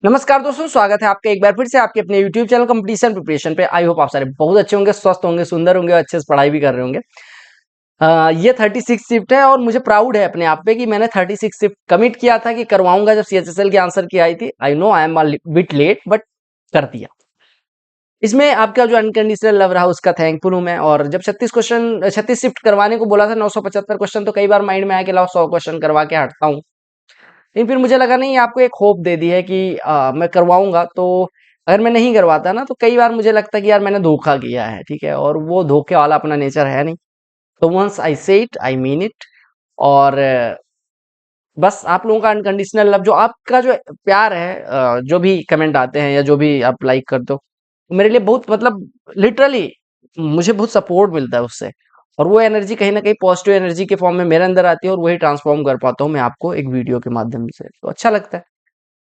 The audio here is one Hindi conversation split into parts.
नमस्कार दोस्तों, स्वागत है आपका एक बार फिर से आपके अपने YouTube चैनल कंपटीशन प्रिपरेशन पे। आई होप आप सारे बहुत अच्छे होंगे, स्वस्थ होंगे, सुंदर होंगे और अच्छे से पढ़ाई भी कर रहे होंगे। ये 36 शिफ्ट है और मुझे प्राउड है अपने आप पे कि मैंने 36 शिफ्ट कमिट किया था कि करवाऊंगा जब CHSL की आंसर की आई थी। I know I am bit late but कर दिया। इसमें आपका जो अनकंडीशनल लव रहा उसका थैंकफुल हूं मैं। और जब 36 शिफ्ट करवाने को बोला था 975 क्वेश्चन, तो कई बार माइंड में आया कि लाओ 100 क्वेश्चन करवा के हटता हूँ। लेकिन फिर मुझे लगा नहीं, आपको एक होप दे दी है कि मैं करवाऊंगा। तो अगर मैं नहीं करवाता ना तो कई बार मुझे लगता है कि यार मैंने धोखा किया है, ठीक है, और वो धोखे वाला अपना नेचर है नहीं। तो वंस आई से इट आई मीन इट। और बस आप लोगों का अनकंडीशनल लव, जो आपका जो प्यार है, जो भी कमेंट आते हैं या जो भी आप लाइक करते हो, मेरे लिए बहुत मतलब लिटरली मुझे बहुत सपोर्ट मिलता है उससे। और वो एनर्जी कहीं ना कहीं पॉजिटिव एनर्जी के फॉर्म में मेरे अंदर आती है और वही ट्रांसफॉर्म कर पाता हूँ मैं आपको एक वीडियो के माध्यम से। तो अच्छा लगता है।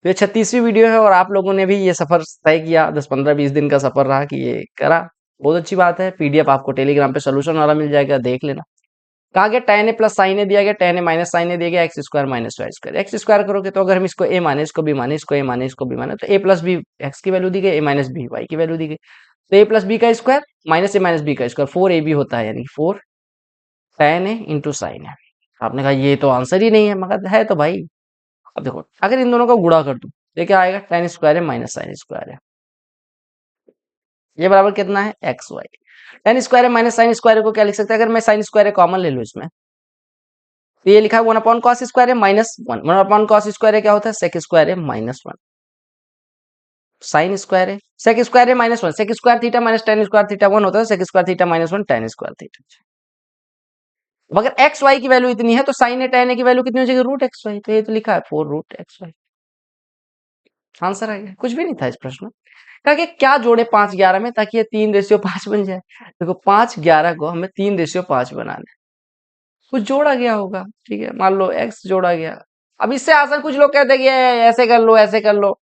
तो ये 36वीं वीडियो है और आप लोगों ने भी ये सफर तय किया, 10 15 20 दिन का सफर रहा कि ये करा। बहुत अच्छी बात है। PDF आपको टेलीग्राम पे सोल्यूशन वाला मिल जाएगा, देख लेना। कहा गया tan a plus sine A दिया गया, tan a minus sine A दिया गया, X square minus Y square. X square करोगे तो अगर हम इसको a माने, इसको b माने, इसको a माने, इसको b माने, तो a प्लस बी एक्स की वैल्यू दी गई, a माइनस बी वाई की वैल्यू दी गई। तो a प्लस बी का square minus a minus B का स्क्वायर 4ab होता है, यानी 4 tan a इंटू साइन है। आपने कहा ये तो आंसर ही नहीं है, मगर है तो भाई। अब देखो, अगर इन दोनों का गुणा कर दूं तो क्या आएगा, tan स्क्वायर है माइनस साइन स्क्वायर है। ये बराबर कितना है, एक्स वाई। tan स्क्वायर है माइनस साइन स्क्वायर को क्या लिख सकते हैं, अगर मैं साइन स्क्वायर कॉमन ले लूं इसमें, तो ये लिखा है 1/cos स्क्वायर है माइनस 1। 1/cos स्क्वायर है क्या होता है, सेक स्क्वायर है माइनस 1। साइन स्क्वायर है सेक स्क्वायर है minus 1, sec square theta minus tan square theta 1 होता है, sec square theta minus 1 tan square theta. अगर एक्स वाई की वैल्यू इतनी है तो साइन है tan की वैल्यू कितनी हो जाएगी, रूट एक्स वाई। तो ये तो लिखा है 4 रूट एक्स वाई। आंसर आ गया, कुछ भी नहीं था इस प्रश्न में। कहा कि क्या जोड़े 5 11 में ताकि ये 3:5 बन जाए। देखो 5 11 को हमें 3:5 बनाना है। कुछ जोड़ा गया होगा, ठीक है, मान लो एक्स जोड़ा गया। अब इससे आसान कुछ लोग कहते हैं कि ऐसे कर लो ऐसे कर लो।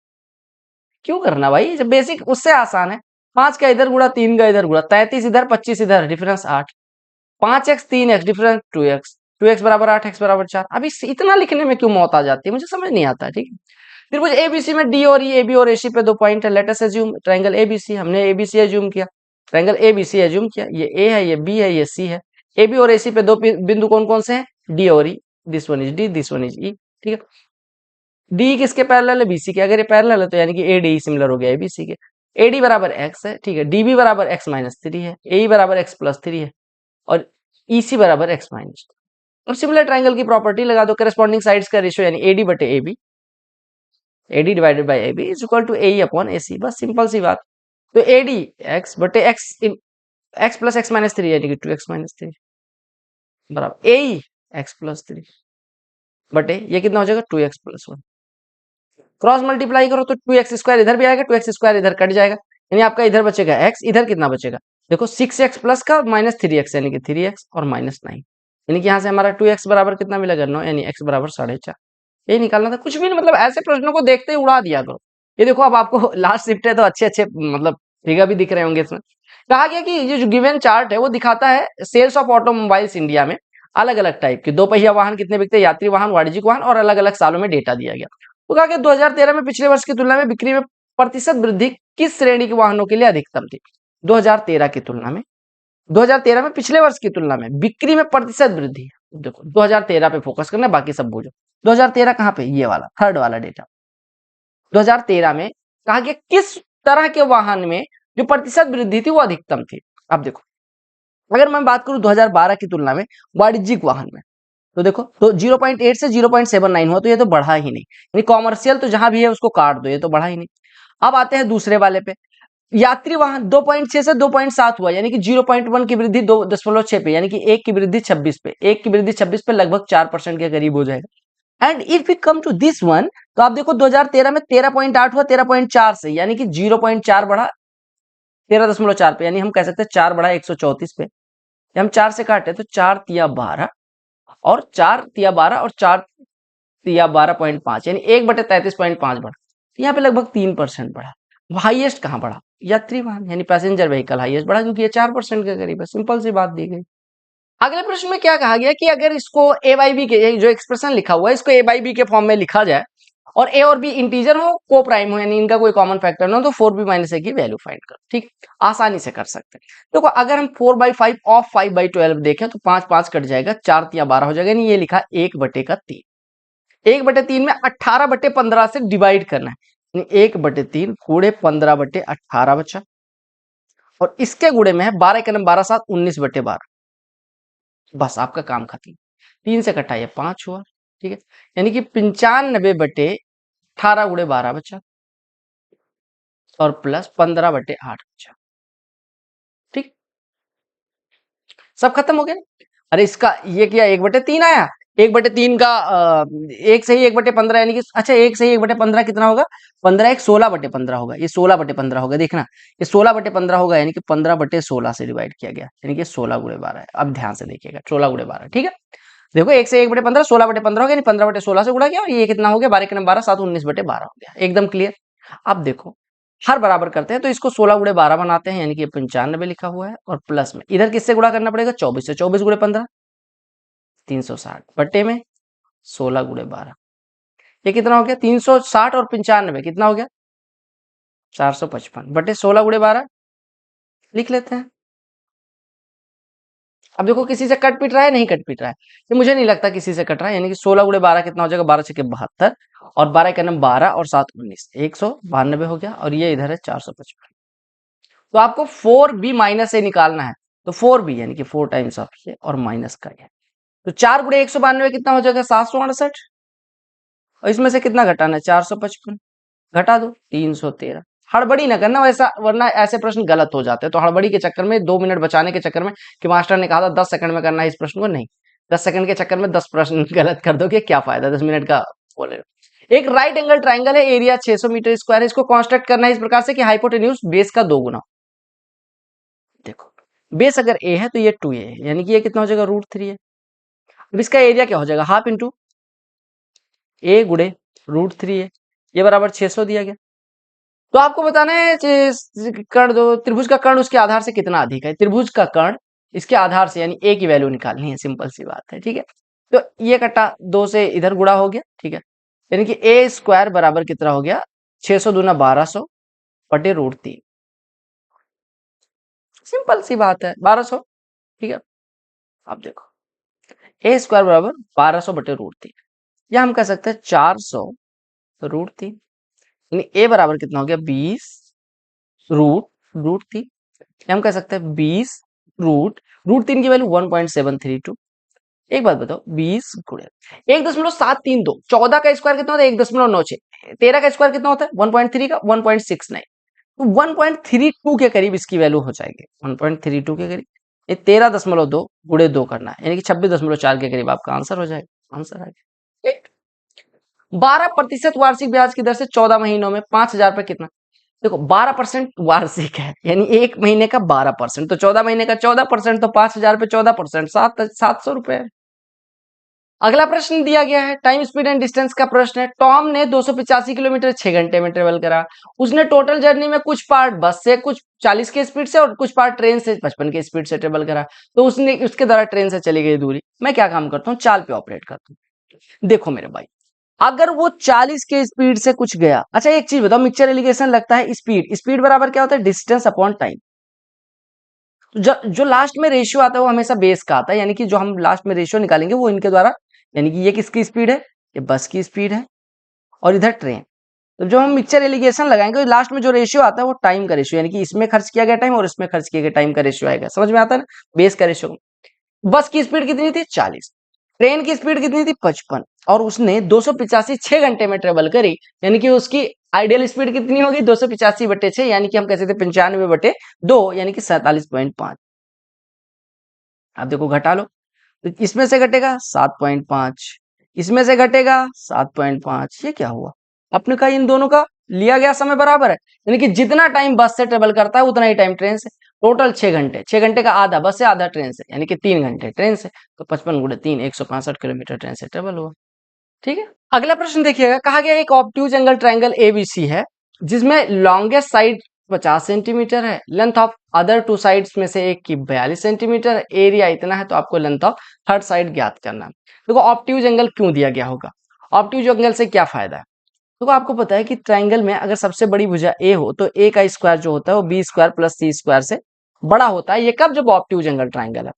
क्यों करना भाई, जब बेसिक उससे आसान है। 5 का इधर गुड़ा, 3 का इधर गुड़ा, 33 इधर 25 इधर, difference 8। 5x 3x difference 2x, 2x बराबर 8, x बराबर 4। अब इस इतना लिखने में क्यों मौत आ जाती है, मुझे समझ नहीं आता, ठीक है। फिर मुझे एबीसी में डी और ई, एबी और एसी पे 2 पॉइंट है। Let us assume triangle ABC, हमने एबीसी अज्यूम किया, ट्रायंगल एबीसी अज्यूम किया। ये ए है, ये बी है, ये सी है। एबी और एसी पे 2 बिंदु कौन कौन से हैं, डी और E. This one is D, this one is E, ठीक है। डी किसके पैरेलल है, बीसी के। अगर ये पैरेलल है तो यानी कि ए डी सिमिलर हो गया एबीसी के। एडी बराबर एक्स है, ठीक है। डीबी बराबर एक्स माइनस 3 है, ए बराबर एक्स प्लस 3 है, और ईसी बराबर एक्स माइनस। अब सिमिलर ट्रायंगल की प्रॉपर्टी लगा दो, करस्पॉन्डिंग साइड्स का रेशियो यानी एडी बटे AB, AD divided by AB is equal to A upon AC. बस सिंपल सी बात। तो एडी एक्स बटे X, X plus X minus 3 यानी कि 2x माइनस 3 बराबर ए एक्स प्लस 3 बटे ये कितना हो जाएगा, 2x प्लस 1। क्रॉस मल्टीप्लाई करो तो 2x स्क्वायर इधर भी आएगा, 2x स्क्वायर इधर कट जाएगा, यानी आपका इधर बचेगा x, इधर कितना बचेगा, देखो 6x प्लस का माइनस 3x यानी कि 3x और माइनस 9, यानी कि यहाँ से हमारा 2x बराबर कितना मिलेगा, 9, यानी x बराबर 4.5। ये निकालना था, कुछ भी नहीं, मतलब ऐसे प्रश्नों को देखते ही उड़ा दिया करो। ये देखो अब आपको लास्ट शिफ्ट है तो अच्छे अच्छे मतलब फिगर भी दिख रहे होंगे इसमें। कहा गया कि ये जो गिवन चार्ट है वो दिखाता है सेल्स ऑफ ऑटोमोबाइल्स इंडिया में, अलग अलग टाइप के 2 पहिया वाहन कितने बिकते हैं, यात्री वाहन, वाणिज्यिक वाहन, और अलग अलग सालों में डेटा दिया गया। तो कहा कि 2013 में पिछले वर्ष की तुलना में बिक्री में प्रतिशत वृद्धि किस श्रेणी के वाहनों के लिए अधिकतम थी। 2013 की तुलना में, 2013 में पिछले वर्ष की तुलना में बिक्री में प्रतिशत वृद्धि। देखो 2013 पे फोकस करना है, बाकी सब भूलो। 2013 कहाँ पे, ये वाला थर्ड वाला डेटा। 2013 में कहा गया किस तरह के वाहन में जो प्रतिशत वृद्धि थी वो अधिकतम थी। अब देखो अगर मैं बात करूं 2012 की तुलना में वाणिज्यिक वाहन में, तो देखो तो 0.8 से 0.79 हुआ, तो ये तो बढ़ा ही नहीं, यानी कॉमर्शियल तो जहां भी है उसको काट दो, ये तो बढ़ा ही नहीं। अब आते हैं दूसरे वाले पे, यात्री वाहन 2.6 से 2.7 हुआ, यानी कि 0.1 की वृद्धि 2.6 पे, यानी कि 1 की वृद्धि 26 पे, 1 की वृद्धि 26 पे लगभग 4% के करीब हो जाएगा। And if we come to this one, तो आप देखो 2013 में 13.8 हुआ 13.4 से, यानी कि 0.4 बढ़ा 13.4 पे, यानी हम कह सकते हैं 4 बढ़ा 134 पे। हम 4 से काटे तो 4 तिया 12 और 4 तिया 12 और 4 तिया 12.5, यानी 1/33.5 बढ़ा। यहाँ पे लगभग 3% बढ़ा। हाईएस्ट कहाँ बढ़ा, यात्री वाहन यानी पैसेंजर व्हीकल हाईएस्ट बढ़ा, क्योंकि ये 4% के करीब है। सिंपल सी बात दी गई। अगले प्रश्न में क्या कहा गया कि अगर इसको ए बाई बी के, जो एक्सप्रेशन लिखा हुआ है इसको ए बाई बी के फॉर्म में लिखा जाए और ए और बी इंटीजर हो, को प्राइम हो, यानी इनका कोई कॉमन फैक्टर ना हो, तो 4b - a की वैल्यू फाइंड करो। ठीक, आसानी से कर सकते हैं। देखो अगर हम 4/5 ऑफ 5/12 देखें तो 5 5 कट जाएगा, 4 तिया 12 हो जाएगा, यानी ये लिखा 1/3। 1/3 में 18/15 से डिवाइड करना है, 1/3 गुणे 15/18 बचा, और इसके गुणे में है 12 का 12 7 19/12। बस आपका काम खत्म। 3 से कटा ये 5 हुआ। ठीक है, यानी कि 95/18 गुणे 12 बचा, और प्लस 15/8 बचा। ठीक, सब खत्म हो गया। अरे इसका ये किया 1/3 आया, 1/3 का 1 से ही 1/15, यानी कि अच्छा 1 से ही 1/15 कितना होगा, 15 1 16/15 होगा, ये 16/15 होगा। देखना ये 16/15 होगा, यानी कि 15/16 से डिवाइड किया गया, यानी कि 16 गुणे 12 है। अब ध्यान से देखिएगा, 16 गुणे 12। ठीक है, देखो 1 से 1/15 16/15 हो गया, यानी 15/16 से गुणा किया, और ये कितना हो गया, 12 के 12 7 19/12 हो गया। एकदम क्लियर। अब देखो हर बराबर करते हैं तो इसको 16 गुणे 12 बनाते हैं, यानी कि 95 लिखा हुआ है, और प्लस में इधर किससे गुणा करना पड़ेगा, 24 से। 24 गुणे 15 360 बट्टे में 16 गुणे 12, ये कितना हो गया, 360, और 95 कितना हो गया, 455 बटे 16 गुणे 12 लिख लेते हैं। अब देखो किसी से कट पिट रहा है, नहीं कट पिट रहा है, ये मुझे नहीं लगता किसी से कट रहा है, यानी कि 16 गुणे 12 कितना हो जाएगा, 12 छके 72, और 12 का 12 और 7 19, 192 हो गया, और ये इधर है 455। तो आपको 4b - a निकालना है, तो 4b यानी कि 4 टाइम्स ऑफ ये और माइनस का ये, तो 4 गुणे 192 कितना हो जाएगा, 768, और इसमें से कितना घटाना है, 455, घटा दो 313। हड़बड़ी ना करना वैसा, वरना ऐसे प्रश्न गलत हो जाते हैं। तो हड़बड़ी के चक्कर में, 2 मिनट बचाने के चक्कर में, कि मास्टर ने कहा था 10 सेकंड में करना है इस प्रश्न को, नहीं, 10 सेकंड के चक्कर में 10 प्रश्न गलत कर दोगे, क्या फायदा 10 मिनट का बोले। एक राइट एंगल ट्राइंगल है, एरिया 600 मीटर स्क्वायर है, इसको कंस्ट्रक्ट करना है इस प्रकार से कि हाइपोटेन्यूज बेस का 2 गुना। देखो बेस अगर ए है तो ये 2a है, यानी कि ये कितना हो जाएगा, √3 है। अब इसका एरिया क्या हो जाएगा, हाफ इंटू ए गुणे √3 है, ये बराबर 600 दिया गया। तो आपको बताना है कर्ण, दो त्रिभुज का कर्ण उसके आधार से कितना अधिक है, त्रिभुज का कर्ण इसके आधार से, यानी ए की वैल्यू निकालनी है, सिंपल सी बात है। ठीक है, तो ये कटा 2 से इधर गुणा हो गया। ठीक है, यानी कि ए स्क्वायर बराबर कितना हो गया, 600 दूना 1200 बटे √3, सिंपल सी बात है, 1200। ठीक है, अब देखो ए स्क्वायर बराबर 1200 बटे √3, या हम कह सकते हैं 400 √3, यानी ए बराबर कितना हो गया, 20 √3, हम कह सकते हैं 20 √3 की वैल्यू 1.732। एक बात बताओ, 20 गुणे 1.732, 14 का स्क्वायर कितना होता है, 1.96, 13 का स्क्वायर कितना होता है, 1.3 का 1.69, तो 1.32 के करीब इसकी वैल्यू हो जाएगी, 1.32 के करीब। ये 13.2 गुणे 2 करना है, यानी कि 26.4 के करीब आपका आंसर हो जाएगा। आंसर आ गया। 12% वार्षिक ब्याज की दर से 14 महीनों में 5,000 रुपए कितना, देखो 12% वार्षिक है, यानी एक महीने का 12%, तो 14 महीने का 14%, तो 5,000 पे 14%, 700 रुपए। अगला प्रश्न दिया गया है, टाइम स्पीड एंड डिस्टेंस का प्रश्न है। टॉम ने 285 किलोमीटर 6 घंटे में ट्रेवल करा। उसने टोटल जर्नी में कुछ पार्ट बस से, कुछ 40 के स्पीड से, और कुछ पार्ट ट्रेन से 55 के स्पीड से ट्रेवल करा। तो उसने उसके द्वारा ट्रेन से चली गई दूरी, मैं क्या काम करता हूँ, चाल पे ऑपरेट करता हूँ। देखो मेरे भाई, अगर वो 40 के स्पीड से कुछ गया, अच्छा एक चीज बताओ, मिक्सचर एलिगेशन लगता है स्पीड, स्पीड बराबर क्या होता है, डिस्टेंस अपॉन टाइम। जो लास्ट में रेशियो आता है वो हमेशा बेस का आता है, यानी कि जो हम लास्ट में रेशियो निकालेंगे वो इनके द्वारा, यानी कि ये किसकी स्पीड है, ये बस की स्पीड है, और इधर ट्रेन। तो जो हम मिक्सचर एलिगेशन लगाएंगे, लास्ट में जो रेशियो आता है वो टाइम का रेशियो, यानी कि इसमें खर्च किया गया टाइम और इसमें खर्च किया गया टाइम का रेशियो आएगा। समझ में आता है ना, बेस का रेशियो। बस की स्पीड कितनी थी, 40, ट्रेन की स्पीड कितनी थी, 55, और उसने 285 6 घंटे में ट्रेवल करी, यानी कि उसकी आइडियल स्पीड कितनी होगी, 285/6, यानी कि हम कह सकते 95/2, यानी कि 47.5। अब देखो घटा लो, तो इसमें से घटेगा 7.5, इसमें से घटेगा 7.5, ये क्या हुआ, अपने का इन दोनों का लिया गया समय बराबर है, यानी कि जितना टाइम बस से ट्रेवल करता है उतना ही टाइम ट्रेन से। टोटल 6 घंटे, 6 घंटे का आधा बस से, आधा ट्रेन से, यानी कि 3 घंटे ट्रेन से, तो 55 गुणे 3 165 किलोमीटर ट्रेन से ट्रेवल हुआ। ठीक है, अगला प्रश्न देखिएगा, कहा गया एक ऑब्ट्यूज एंगल ट्राइंगल एबीसी है, जिसमें लॉन्गेस्ट साइड 50 सेंटीमीटर है, लेंथ ऑफ अदर 2 साइड्स में से एक की 42 सेंटीमीटर है, एरिया इतना है, तो आपको लेंथ ऑफ थर्ड साइड ज्ञात करना है। देखो ऑब्ट्यूज एंगल क्यों दिया गया होगा, ऑब्ट्यूज एंगल से क्या फायदा है, तो आपको पता है कि ट्राइंगल में अगर सबसे बड़ी भुजा ए हो तो ए का स्क्वायर जो होता है वो B square plus C square से बड़ा होता है। ये कब? जब ऑब्ट्यूज एंगल ट्राइंगल है।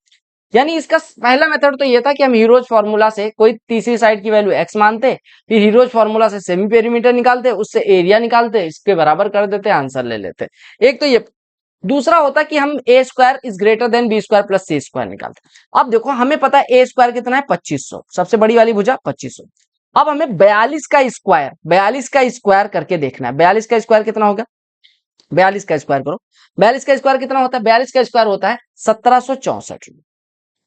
यानी इसका पहला मेथड तो ये था कि हम हीरोज फार्मूला से कोई तीसरी साइड की वैल्यू एक्स मानते, फिर हीरोज फार्मूला से सेमी पेरीमीटर निकालते, उससे एरिया निकालते, इसके बराबर कर देते, आंसर ले लेते। एक तो ये। दूसरा होता कि हम A square is greater than B square plus C square निकालते। अब देखो हमें पता है ए स्क्वायर कितना है 2500, सबसे बड़ी वाली भुजा 2500। अब हमें 42 का स्क्वायर करके देखना है। 42 का स्क्वायर कितना होगा? 42 का स्क्वायर करो। 42 का स्क्वायर कितना होता है? 42 का स्क्वायर होता है 1764।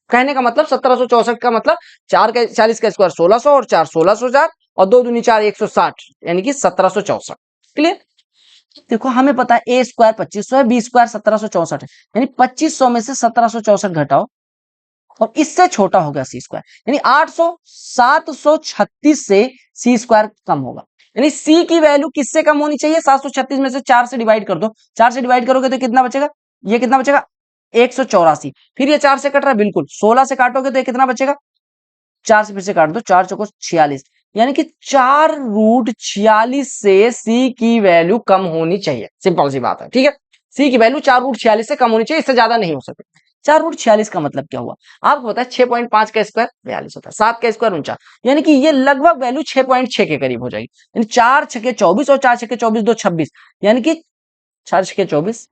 कहने का मतलब 1764 का मतलब 40 का स्क्वायर 1600 और 4 1604 और 2 दूनी 4 160 यानी कि 1764। क्लियर? देखो हमें पता है ए स्क्वायर 2500 है, बी स्क्वायर 1764 है, यानी 2500 में से 1764 घटाओ और इससे छोटा होगा सी स्क्वायर, यानी 800 736 से सी स्क्वायर कम होगा। यानी सी की वैल्यू किससे कम होनी चाहिए? 736 में से 4 से डिवाइड कर दो। 4 से डिवाइड करोगे तो कितना बचेगा? ये कितना बचेगा? 184। फिर ये 4 से कट रहा है, बिल्कुल 16 से काटोगे तो ये कितना बचेगा? 4 से फिर से काट दो, 4 चौको 46, यानी कि 4√46 से सी की वैल्यू कम होनी चाहिए। सिंपल सी बात है, ठीक है। सी की वैल्यू 4√46 से कम होनी चाहिए, इससे ज्यादा नहीं हो सकती। 4√46 का मतलब क्या हुआ? आपको पता है 6.5 का स्क्वायर 42 होता है, 7 का स्क्वायर 49, यानी कि ये लगभग वैल्यू 6.6 के करीब हो जाएगी। यानी 4 छके 24 और 4 छके 24 2 26, यानी कि 4 छके 24,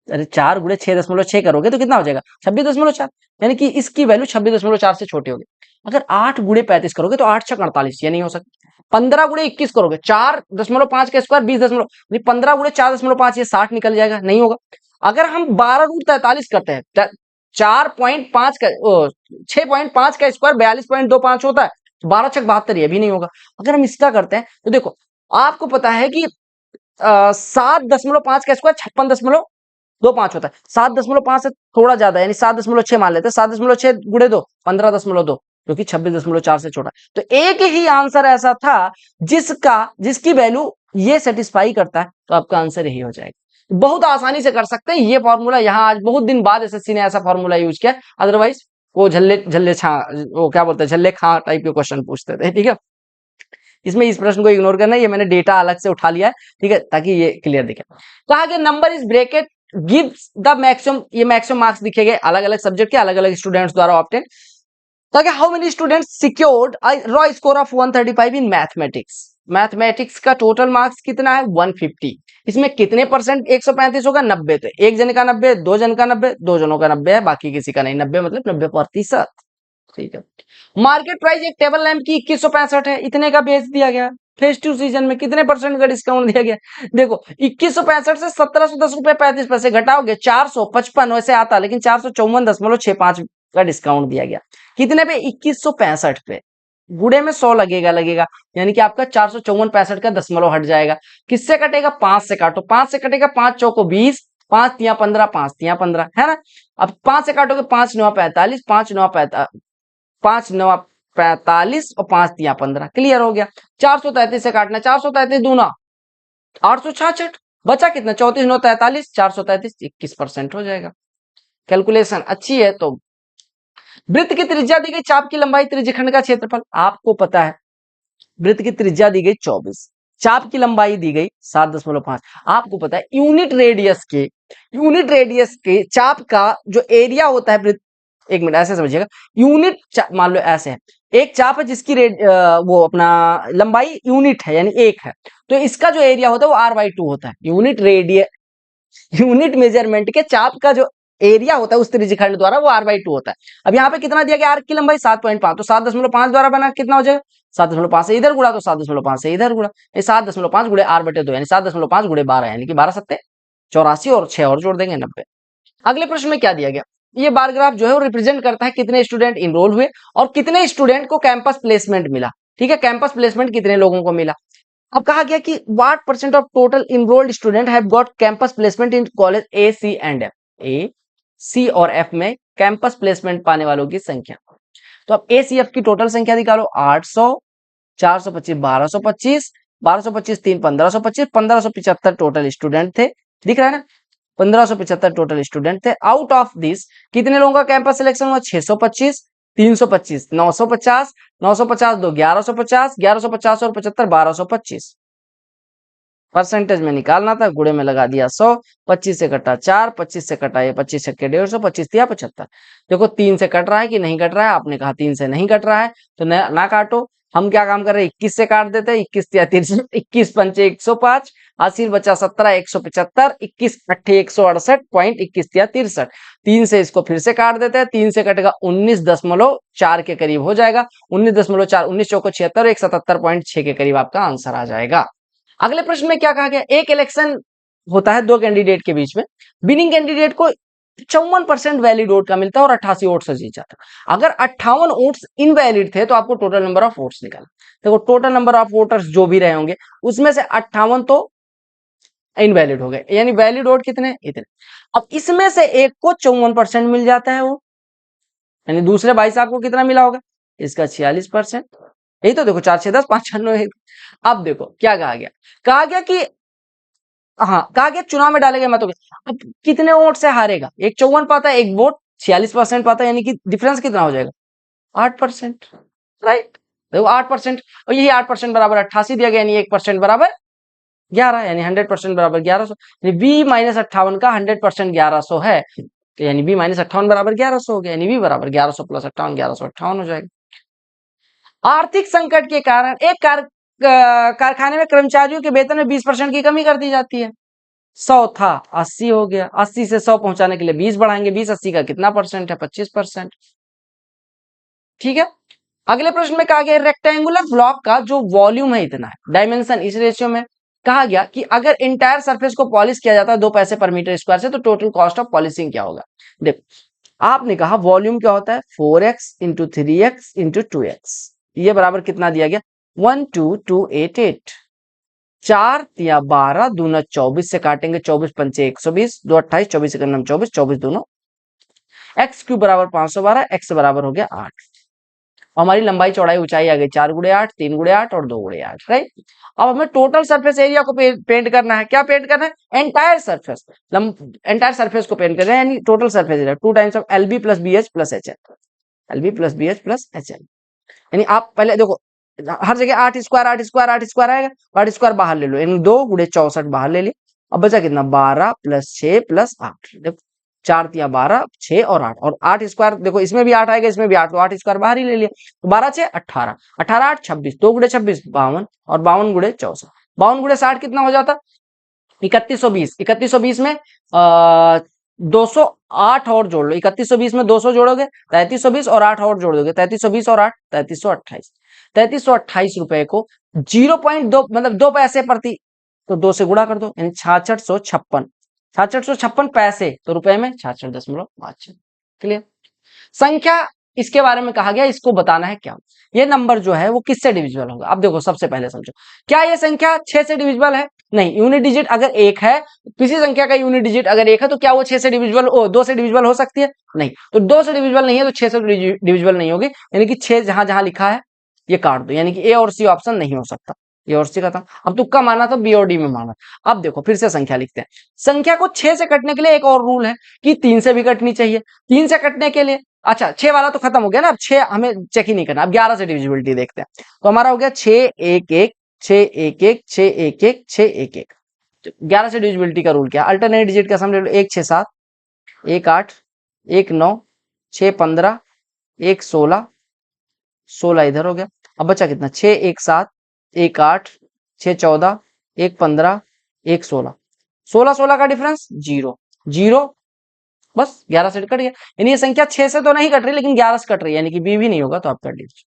अरे 4 गुणे 6.6 करोगे तो कितना हो जाएगा? 26.4, यानी कि इसकी वैल्यू 26.4 से छोटी होगी। अगर 8 गुणे 35 करोगे तो 8 छक 48, ये नहीं हो सकता। 15 गुणे 21 करोगे, 4.5 का स्क्वायर 20, 15 गुणे 4.5 ये 60 निकल जाएगा, नहीं होगा। अगर हम 12√43 करते हैं, 4.5 का 6.5 का स्क्वायर 42.25 होता है, 12 छक 72, ये भी नहीं होगा। अगर हम इसका करते हैं तो देखो आपको पता है कि 7.5 का स्क्वायर 56.25 होता है, 7.5 से थोड़ा ज्यादा, यानी 7.6 मान लेते हैं। 7.6 गुणे 2 15.2, जो कि 26.4 से छोटा है। तो एक ही आंसर ऐसा था जिसकी वैल्यू ये सेटिस्फाई करता है, तो आपका आंसर यही हो जाएगा। बहुत आसानी से कर सकते हैं ये फॉर्मूला। यहाँ आज बहुत दिन बाद एसएससी ने ऐसा फॉर्मूला यूज किया, अदरवाइज वो झल्ले झल्ले छा वो क्या बोलते हैं, झल्ले खा टाइप के क्वेश्चन पूछते थे, ठीक है। इसमें इस प्रश्न को इग्नोर करना है, ये मैंने डेटा अलग से उठा लिया है, ठीक है, ताकि ये क्लियर दिखे। कहा गया number is bracket gives the maximum, ये मैक्सिमम मार्क्स दिखे गए अलग अलग सब्जेक्ट के अलग अलग स्टूडेंट्स द्वारा ऑब्टेन। कहा how many students secured raw score of 135 in mathematics. Mathematics का टोटल मार्क्स कितना है? 150। इसमें कितने परसेंट 135 होगा? 90। तो एक जन का 90, दो जन का 90, दो जनों का 90 है, बाकी किसी का नहीं। 90 मतलब 90%, ठीक है। मार्केट प्राइस एक टेबल लैंप की 2165 है, इतने का बेच दिया गया। फेस्टिव सीजन में कितने परसेंट का डिस्काउंट दिया गया? देखो 2165 से 1710 रुपए 35 पैसे घटाओगे 455 वैसे आता, लेकिन 454.65 का डिस्काउंट दिया गया। कितने पे? 2165 पे। गुड़े में 100 लगेगा, यानी कि आपका 454.65 का दशमलव हट जाएगा। किससे कटेगा? 5 से काटो, 5 से कटेगा 5 चौको 20, 5 तिया 15, 5 तिया 15 है ना। अब 5 से काटोगे 5 9 45, 5 9 5 9 45 और 5 तिया 15, क्लियर हो गया। 433 से काटना, 433 दूना 866, बचा कितना? 34 9 43, 433 21% हो जाएगा। कैलकुलेशन अच्छी है। तो वृत्त की त्रिज्या दी गई, चाप की लंबाई, त्रिज्यखंड का क्षेत्रफल। आपको पता है वृत्त की त्रिज्या दी गई 24, चाप की लंबाई दी गई 7.5। आपको पता है यूनिट रेडियस के चाप का जो एरिया होता है वृत्त, एक मिनट ऐसे समझिएगा, मान लो ऐसे है, एक चाप है जिसकी वो अपना लंबाई यूनिट है यानी एक है, तो इसका जो एरिया होता है वो r/2 होता है। यूनिट मेजरमेंट के चाप का जो एरिया होता है उस त्रिज्यखंड द्वारा वो r/2 होता है। अब यहाँ पे कितना दिया गया? आर्क की लंबाई 7.5, तो 7.5 द्वारा बना कितना हो जाएगा? 7.5 से इधर गुणा तो 7.5 से इधर गुणा, 7.5 गुणे r/2 यानी 7.5 गुणे 12 यानी कि 12 सत्ते 84 और 6 और जोड़ देंगे 90। अगले प्रश्न में क्या दिया गया? ये बार ग्राफ जो है वो रिप्रेजेंट करता है कितने स्टूडेंट इनरोल हुए और कितने स्टूडेंट को कैंपस प्लेसमेंट मिला, ठीक है। कैंपस प्लेसमेंट कितने लोगों को मिला। अब कहा गया कि what percent of total enrolled student have got campus placement in college A C and F. A C और एफ में कैंपस प्लेसमेंट पाने वालों की संख्या। तो अब ए सी एफ की टोटल संख्या निकालो, 800 425 1225 1225 3 1525 1575 टोटल स्टूडेंट थे, दिख रहा है ना। 1575 टोटल स्टूडेंट थे। आउट ऑफ दिस कितने लोगों का कैंपस सिलेक्शन हुआ? 625 325 950 950 दो 1150 1150 और 75 1225। परसेंटेज में निकालना था, गुणे में लगा दिया 100, 25 से कटा 4, 25 से कटा ये 25 छक्के 150, 25 दिया 75। देखो 3 से कट रहा है कि नहीं कट रहा है, आपने कहा 3 से नहीं कट रहा है तो ना काटो। हम क्या काम कर रहे हैं, 21 से काट देते हैं, 21 या 30, 21 पंचे 105, 80 बचा 17, 175, 21 अट्ठे 168.21 या 63। 3 से इसको फिर से काट देते हैं, 3 से कटेगा 19.4 के करीब हो जाएगा, 19.4, 19 चौको 76, 177.6 के करीब आपका आंसर आ जाएगा। अगले प्रश्न में क्या कहा गया, एक इलेक्शन होता है दो कैंडिडेट के बीच में, विनिंग कैंडिडेट को 54% वैलिड वोट का मिलता है और 88 वोट से जीत जाता है। अगर 58 वोट्स इनवैलिड थे तो आपको टोटल नंबर ऑफ वोट्स निकालना। देखो टोटल नंबर ऑफ वोटर्स जो भी रहे होंगे उसमें से 58 तो इनवैलिड हो गए, यानी वैलिड वोट कितने, इतने। अब इसमें से एक को 54% मिल जाता है वो, यानी दूसरे भाई साहब को कितना मिला होगा, इसका 46%। यही तो देखो 4 6 10 5 6 9। अब देखो क्या कहा गया, कहा गया कि हाँ, कहा गया चुनाव में डाले गए मतों के, अब कितने वोट से हारेगा, एक 54 पाता है, एक वोट 46% पाता है, यानी कि डिफरेंस कितना हो जाएगा, 8%। राइट, देखो 8%, और यही 8% बराबर 88 दिया गया, यानी 1% बराबर 11, यानी 100% बराबर 1100। बी माइनस 58 का 100% 1100 है, तो यानी बी माइनस 58 बराबर 1100 हो गया, यानी बी बराबर 1100 प्लस 58, 1158 हो जाएगा। आर्थिक संकट के कारण एक कारखाने में कर्मचारियों के वेतन में 20% की कमी कर दी जाती है। 100 था 80 हो गया, 80 से 100 पहुंचाने के लिए 20 बढ़ाएंगे, 20 80 का कितना परसेंट है, 25%। ठीक है, अगले प्रश्न में कहा गया रेक्टेंगुलर ब्लॉक का जो वॉल्यूम है इतना है, डायमेंशन इस रेशियो में। कहा गया कि अगर इंटायर सरफेस को पॉलिश किया जाता है 2 पैसे पर मीटर स्क्वायर से तो टोटल कॉस्ट ऑफ पॉलिशिंग क्या होगा। देखो आपने कहा वॉल्यूम क्या होता है, 4x into 3x into 2x, ये बराबर कितना दिया गया, 12288। 4 या 12 दूना 24 से काटेंगे, 24 पंचे 120, 2 28, 24 से 24, 24 दोनों, एक्स क्यूब बराबर 512, एक्स बराबर हो गया 8। हमारी लंबाई चौड़ाई ऊंचाई आ गई 4 गुणे 8, 3 गुणे 8 और 2 गुणे 8। राइट, अब हमें टोटल सरफेस एरिया को पेंट करना है, क्या पेंट करना है, एंटायर सरफेस, एंटायर सरफेस को पेंट करना है, यानी total surface area 2 times of L B plus B H plus H L, L B plus B H plus H L. यानी आप पहले देखो हर जगह 8 स्क्वायर 8 स्क्वायर 8 स्क्वायर आएगा, 8 स्क्वायर बाहर ले लो, यानी 2 गुणे 64 बाहर ले लिया। अब बचा कितना, 12 प्लस 6 प्लस 8, देखो 4 तिया 12, 6 और 8, और 8 स्क्वायर देखो इसमें भी 8 आएगा, इसमें भी 8, तो 8 स्क्वायर बाहर ही ले लिया, तो 12 6 18, 18 8 26, 2 गुणे 26 52, और 52 गुणे 64, 52 गुणे 60 कितना हो जाता, 3120। 3120 में 208 और जोड़ लो, 3120 में 200 जोड़ोगे 3320, और 8 और जोड़ दोगे 3320 और 8 3328। 3328 रुपए को 0.2 मतलब 2 पैसे प्रति, तो 2 से गुणा कर दो, यानी 6656, 6656 पैसे, तो रुपए में 66.56। क्लियर, संख्या इसके बारे में कहा गया, इसको बताना है क्या, ये नंबर जो है वो किससे डिविजिबल होगा। अब देखो सबसे पहले समझो, क्या ये संख्या 6 से डिविजिबल है, नहीं। यूनिट डिजिट अगर 1 है, किसी संख्या का यूनिट डिजिट अगर 1 है तो क्या वो 6 से डिविजिबल 2 से डिविजिबल हो सकती है, नहीं। तो 2 से डिविजिबल नहीं है तो 6 से डिविजिबल नहीं होगी, यानी कि 6 जहां जहां लिखा है ये काट दो, यानी कि ए और सी ऑप्शन नहीं हो सकता, ए और सी का था। अब तुक्का माना तो बी और डी में माना। अब देखो फिर से संख्या लिखते हैं, संख्या को 6 से कटने के लिए एक और रूल है कि 3 से भी कटनी चाहिए। 3 से कटने के लिए, अच्छा 6 वाला तो खत्म हो गया ना, अब 6 हमें चेक ही नहीं करना, अब 11 से डिविजिबिलिटी देखते हैं। तो हमारा हो गया 6 1 1 6 1 1 6 1 1 6 1 1। 11 से डिविजिबिलिटी का रूल क्या, अल्टरनेट डिजिट का सम ले लो, 1 6 7 1 8 1 9 6 15 1 16, 16 इधर हो गया। अब बचा कितना, 6 1 7 1 8 6 14 1 15 1 16, 16 16 का डिफरेंस 0 0, बस 11 से कट गया। यानी ये संख्या 6 से तो नहीं कट रही लेकिन 11 से कट रही है, यानी कि बी भी नहीं होगा, तो आप कर लीजिए।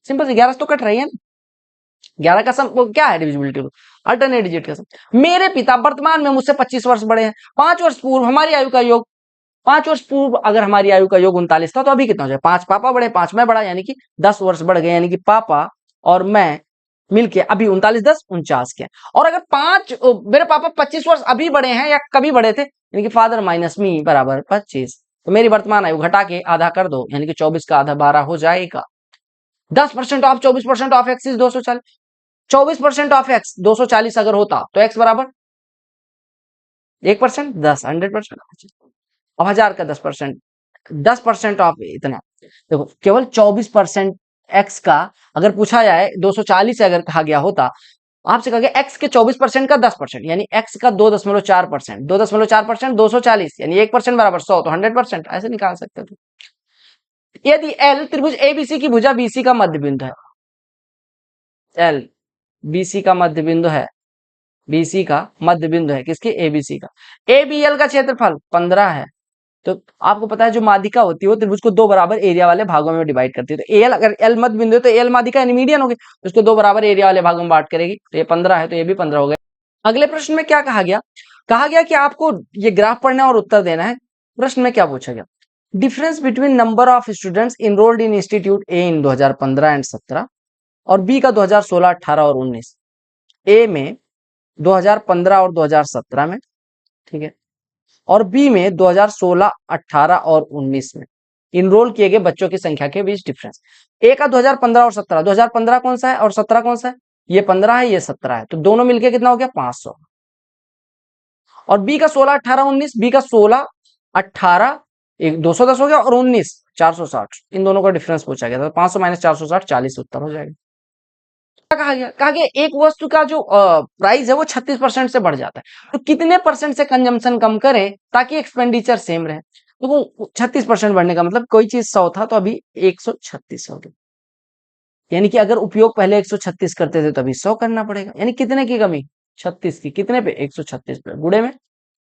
सिंपल से 11 से तो कट रही है ना, 11 का सम क्या है डिविजिबिलिटी, अल्टरनेट डिजिट का सम। मेरे पिता वर्तमान में मुझसे 25 वर्ष बड़े हैं, 5 वर्ष पूर्व हमारी आयु का योग, 5 वर्ष पूर्व अगर हमारी आयु का योग 39 था तो अभी कितना हो जाए, 5 पापा बड़े 5 मैं बड़ा, यानी कि 10 वर्ष बढ़ गए, यानी कि पापा और मैं मिलके अभी 39 10 49 के। और अगर 5 मेरे पापा 25 वर्ष अभी बड़े हैं या कभी बड़े थे, यानी कि फादर माइनस मी बराबर 25, तो मेरी वर्तमान आयु घटा के आधा कर दो, यानी कि 24 का आधा 12 हो जाएगा। 10% of 24% of x is 240, 24% of x 240 अगर होता तो एक्स बराबर 1%, 10 100%। अब 1000 का 10%, 10% ऑफ इतना, देखो केवल 24% एक्स का अगर पूछा जाए, 240 अगर कहा गया होता, आपसे कहा गया एक्स के 24% का 10%, यानी एक्स का 2.4%, 2.4%, 240, यानी 1% बराबर 100, तो 100% ऐसे निकाल सकते हो। यदि एल त्रिभुज एबीसी की भुजा बीसी का मध्य बिंदु है, एल बीसी का मध्य बिंदु है, बीसी का मध्य बिंदु है किसके, एबीसी का। एबीएल का क्षेत्रफल 15 है, तो आपको पता है जो माध्यिका होती है वो त्रिभुज को दो बराबर एरिया वाले भागों में डिवाइड करती है। तो एल, अगर एल मध्य बिंदु है तो एल माध्यिका यानी मीडियन होगी, तो उसको दो बराबर एरिया वाले भागों में बांट करेगी, तो ये 15 है, तो ये भी 15 हो गया। अगले प्रश्न में क्या कहा गया, कहा गया कि आपको ये ग्राफ पढ़ना और उत्तर देना है। प्रश्न में क्या पूछा गया, difference between number of students enrolled in institute A in 2015 and 17 और बी का 2016, 18 और 19। ए में 2015 और 2017 में, ठीक है, और बी में 2016, 18 और 19 में इनरोल किए गए बच्चों की संख्या के बीच डिफरेंस। ए का 2015 और 17, 2015 कौन सा है और 17 कौन सा है, ये 15 है ये 17 है, तो दोनों मिलके कितना हो गया 500। और बी का 16, 18, 19, बी का 16, 18 एक 210 हो गया और 19 460, इन दोनों का डिफरेंस पूछा गया था। 500 माइनस 460 40 उत्तर हो जाएगा। कहा गया एक वस्तु का जो प्राइस है वो 36% से बढ़ जाता है, तो कितने परसेंट से कंजम्पशन कम करें ताकि एक्सपेंडिचर सेम रहे। तो वो 36% बढ़ने का मतलब कोई चीज 100 था तो अभी 136 हो गया, यानी कि अगर उपयोग पहले 136 करते थे तो अभी 100 करना पड़ेगा, यानी कितने की कमी, 36 की, कितने पे 136 पे, गुणे में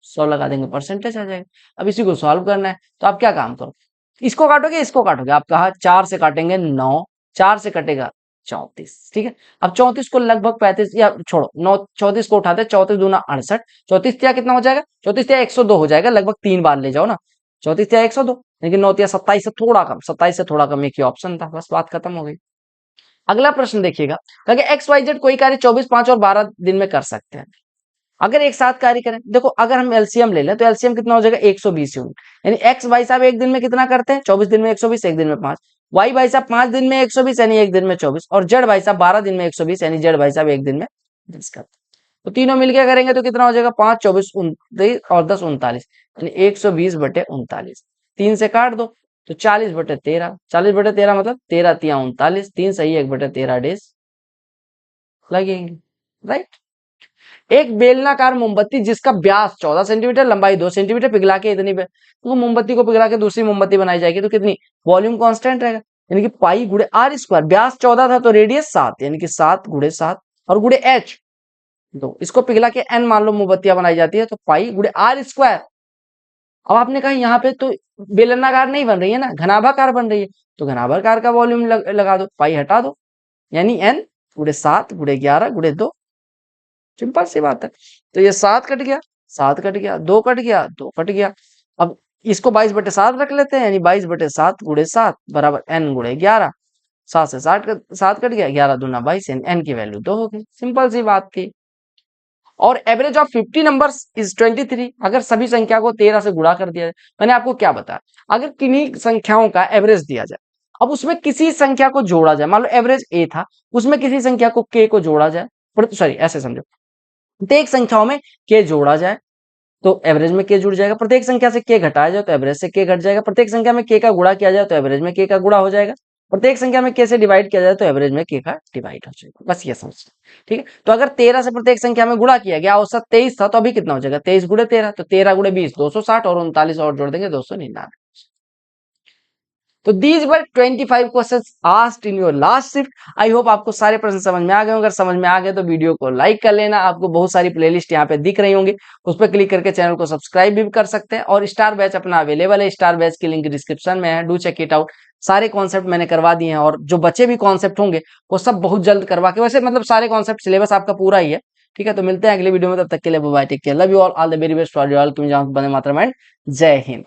100 लगा देंगे, परसेंटेज आ जाएगा। अब इसी को सॉल्व करना है, तो आप क्या काम करो, इसको काटोगे इसको काटोगे, आप कहा 4 से काटेंगे 9, 4 से कटेगा 34, ठीक है। अब 34 को लगभग 35 या छोड़ो 9, 34 को उठाते 34 दूना 68, 34 तिया कितना हो जाएगा, 34 तिया 102 हो जाएगा, लगभग 3 बार ले जाओ ना, 34 तिया 102, लेकिन 9 तिया 27 से थोड़ा कम, 27 से थोड़ा कम एक ही ऑप्शन था, बस बात खत्म हो गई। अगला प्रश्न देखिएगा, कहा एक्स वाई जेड कोई कार्य 24, 5 और 12 दिन में कर सकते हैं, अगर एक साथ कार्य करें। देखो अगर हम एलसीएम ले लें तो एलसीएम कितना हो जाएगा 120 यूनिट, यानी एक्स भाई साहब एक दिन में कितना करते हैं 24 दिन में 120, एक दिन में 5, वाई भाई साहब 5 दिन में 120 यानी एक दिन में 24, और जेड भाई साहब 12 दिन में 120 यानी जेड भाई साहब एक दिन में 10 करते हैं। तो तीनों मिलकर करेंगे तो कितना हो जाएगा 5, 24, 29 और 10, 39, यानी 120/39, 3 से काट दो तो 40/13, 40/13 मतलब 13 तिया 39, 3 सही 1/13 डेज लगेंगे, राइट। एक बेलनाकार मोमबत्ती जिसका व्यास 14 सेंटीमीटर, लंबाई 2 सेंटीमीटर पिघला के इतनी तो मोमबत्ती को पिघला के दूसरी मोमबत्ती बनाई जाएगी तो कितनी, वॉल्यूम कांस्टेंट रहेगा, यानी कि पाई गुणे आर स्क्वायर, व्यास 14 था तो रेडियस 7, यानी कि 7 गुणे 7 और गुणे एच 2, इसको पिघला के एन मान लो मोमबत्तियां बनाई जाती है तो पाई गुणे आर स्क्वायर। अब आपने कहा यहाँ पे तो बेलनाकार नहीं बन रही है ना, घनाभाकार बन रही है, तो घनाभाकार का वॉल्यूम लगा दो, पाई हटा दो, यानी एन गुणे 7 गुणे 11 गुणे 2, सिंपल सी बात है। तो ये 7 कट गया, 7 कट गया, 2 कट गया, 2 कट गया। अब इसको 22/7 रख लेते हैं, यानी 22/7 गुणे 7 बराबर n गुणे 11, 7 से 7 कट गया, 11 दूना 22, यानी n की वैल्यू 2 हो गई, सिंपल सी बात थी। और एवरेज ऑफ 50 नंबर्स इज 23, अगर सभी संख्या को 13 से गुणा कर दिया जाए। मैंने आपको क्या बताया, अगर किन्हीं संख्याओं का एवरेज दिया जाए, अब उसमें किसी संख्या को जोड़ा जाए, मान लो एवरेज a था, उसमें किसी संख्या को k को जोड़ा जाए, सॉरी ऐसे समझो, प्रत्येक संख्याओं में k जोड़ा जाए तो एवरेज में k जुड़ जाएगा, प्रत्येक संख्या से k घटाया जाए तो एवरेज से k घट जाएगा, प्रत्येक संख्या में k का गुणा किया जाए तो एवरेज में k का गुणा हो जाएगा, प्रत्येक संख्या में k से डिवाइड किया जाए तो एवरेज में k का डिवाइड हो जाएगा, बस ये समझ, ठीक है। तो अगर 13 से प्रत्येक संख्या में गुणा किया गया, औसत 23 था तो अभी कितना हो जाएगा 23 गुणे 13, तो 13 गुणे 20 260 और 39 और जोड़ देंगे 299। तो these were 25 questions asked in your last shift. I hope आपको सारे प्रश्न समझ में आ गए, अगर समझ में आ गए तो वीडियो को लाइक कर लेना, आपको बहुत सारी प्लेलिस्ट यहाँ पे दिख रही होंगी, उस पर क्लिक करके चैनल को सब्सक्राइब भी कर सकते हैं। और स्टार बैच अपना अवेलेबल है, स्टार बैच की लिंक डिस्क्रिप्शन में है, डू चेक इट आउट। सारे कॉन्सेप्ट मैंने करवा दिए हैं और जो बचे भी कॉन्सेप्ट होंगे वो सब बहुत जल्द करवा के, वैसे मतलब सारे कॉन्सेप्ट सिलेबस आपका पूरा ही है, ठीक है। तो मिलते हैं अगले वीडियो में, तब तक के लिए bye, take care, love you all the very best for you all, बने मातरम एंड जय हिंद।